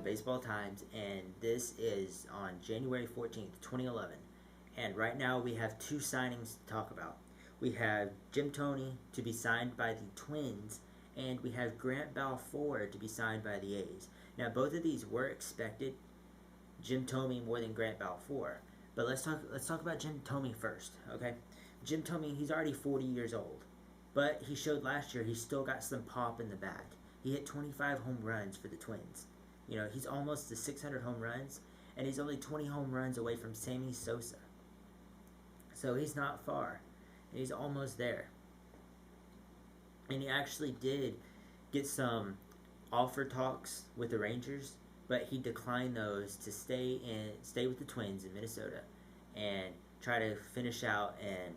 the Baseball Times, and this is on January 14th, 2011. And right now we have two signings to talk about. We have Jim Thome to be signed by the Twins, and we have Grant Balfour to be signed by the A's. Now, both of these were expected. Jim Thome more than Grant Balfour. But let's talk about Jim Thome first, okay? Jim Thome, he's already 40 years old, but he showed last year he's still got some pop in the bat. He hit 25 home runs for the Twins. You know, he's almost to 600 home runs, and he's only 20 home runs away from Sammy Sosa. So he's not far. He's almost there. And he actually did get some offer talks with the Rangers, but he declined those to stay with the Twins in Minnesota and try to finish out and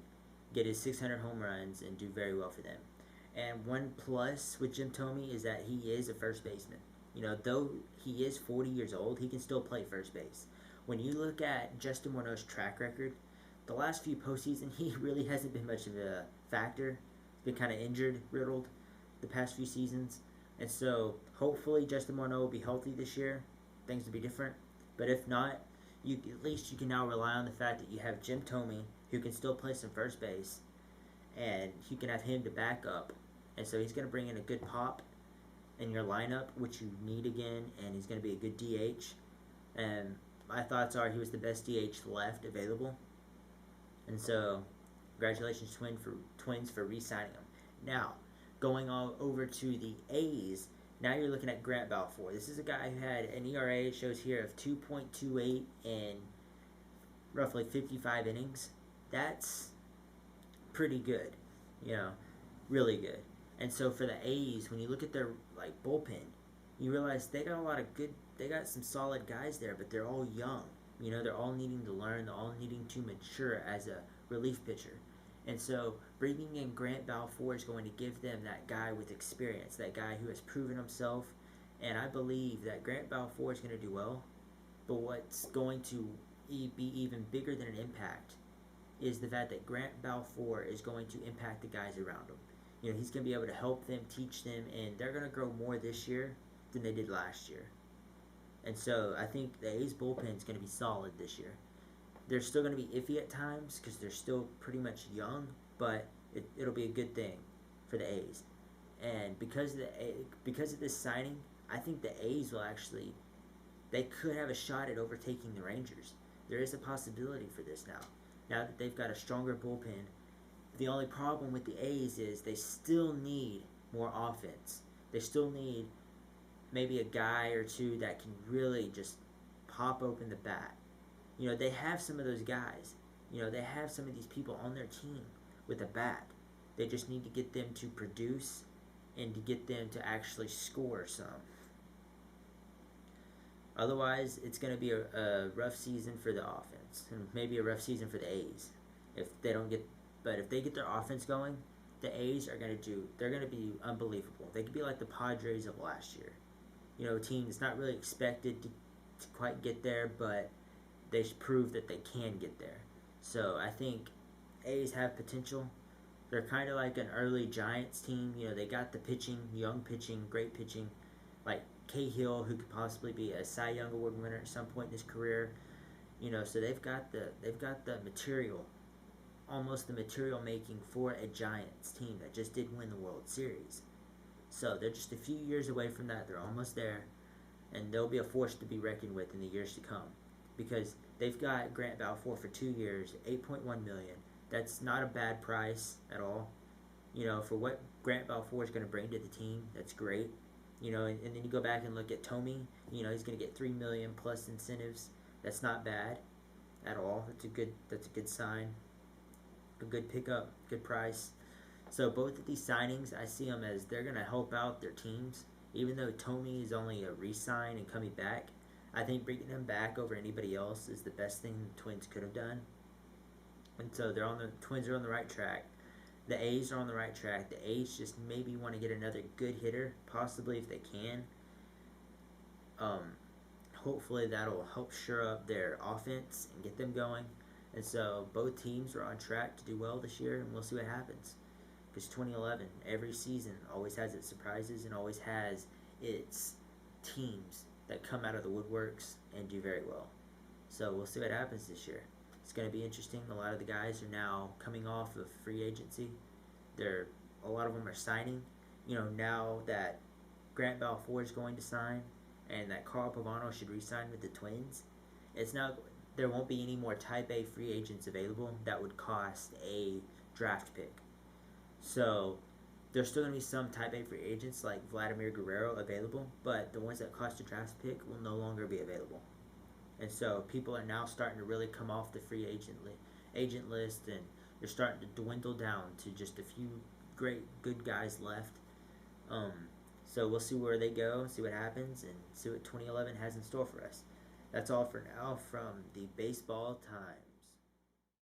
get his 600 home runs and do very well for them. And one plus with Jim Thome is that he is a first baseman. You know, though he is 40 years old, he can still play first base. When you look at Justin Morneau's track record, the last few postseason, he really hasn't been much of a factor. He's been kind of injured, riddled the past few seasons. And so, hopefully, Justin Morneau will be healthy this year. Things will be different. But if not, at least you can now rely on the fact that you have Jim Thome, who can still play some first base, and you can have him to back up. And so he's going to bring in a good pop in your lineup, which you need again, and he's going to be a good DH. And my thoughts are he was the best DH left available. And so, congratulations, Twins, for re-signing him. Now, going on over to the A's, now you're looking at Grant Balfour. This is a guy who had an ERA, it shows here, of 2.28 in roughly 55 innings. That's pretty good, you know, really good. And so for the A's, when you look at their bullpen, you realize they got some solid guys there, but they're all young. You know, they're all needing to learn, they're all needing to mature as a relief pitcher. And so bringing in Grant Balfour is going to give them that guy with experience, that guy who has proven himself. And I believe that Grant Balfour is going to do well. But what's going to be even bigger than an impact is the fact that Grant Balfour is going to impact the guys around him. You know, he's going to be able to help them, teach them, and they're going to grow more this year than they did last year. And so I think the A's bullpen is going to be solid this year. They're still going to be iffy at times because they're still pretty much young, but it'll be a good thing for the A's. And because of this signing, I think the A's will actually, they could have a shot at overtaking the Rangers. There is a possibility for this now. Now that they've got a stronger bullpen, the only problem with the A's is they still need more offense. They still need maybe a guy or two that can really just pop open the bat. You know, they have some of those guys. You know, they have some of these people on their team with a bat. They just need to get them to produce and to get them to actually score some. Otherwise, it's going to be a rough season for the offense, and maybe a rough season for the A's if they don't get. But if they get their offense going, the A's are going to they're going to be unbelievable. They could be like the Padres of last year. You know, a team that's not really expected to quite get there, but they prove that they can get there. So I think A's have potential. They're kind of like an early Giants team. You know, they got the pitching, young pitching, great pitching, like Cahill, who could possibly be a Cy Young Award winner at some point in his career. You know, so they've got the material, almost the material making for a Giants team that just did win the World Series. So they're just a few years away from that. They're almost there, and they'll be a force to be reckoned with in the years to come, because they've got Grant Balfour for 2 years, $8.1 million. That's not a bad price at all. You know, for what Grant Balfour is going to bring to the team, that's great. You know, and then you go back and look at Thome. You know, he's going to get $3 million plus incentives. That's not bad at all. That's a good sign. A good pickup, good price. So both of these signings, I see them as they're going to help out their teams. Even though Thome is only a re-sign and coming back, I think bringing him back over anybody else is the best thing the Twins could have done. And so Twins are on the right track. The A's are on the right track. The A's just maybe want to get another good hitter, possibly if they can. Hopefully that'll help shore up their offense and get them going. And so both teams are on track to do well this year, and we'll see what happens. Because 2011, every season always has its surprises and always has its teams that come out of the woodworks and do very well. So we'll see what happens this year. It's going to be interesting. A lot of the guys are now coming off of free agency. A lot of them are signing. Now that Grant Balfour is going to sign, and that Carl Pagano should re-sign with the Twins, there won't be any more Type A free agents available that would cost a draft pick. So there's still going to be some Type A free agents like Vladimir Guerrero available, but the ones that cost a draft pick will no longer be available. And so people are now starting to really come off the free agent list, and they're starting to dwindle down to just a few good guys left. So we'll see where they go, see what happens, and see what 2011 has in store for us. That's all for now from the Baseball Times.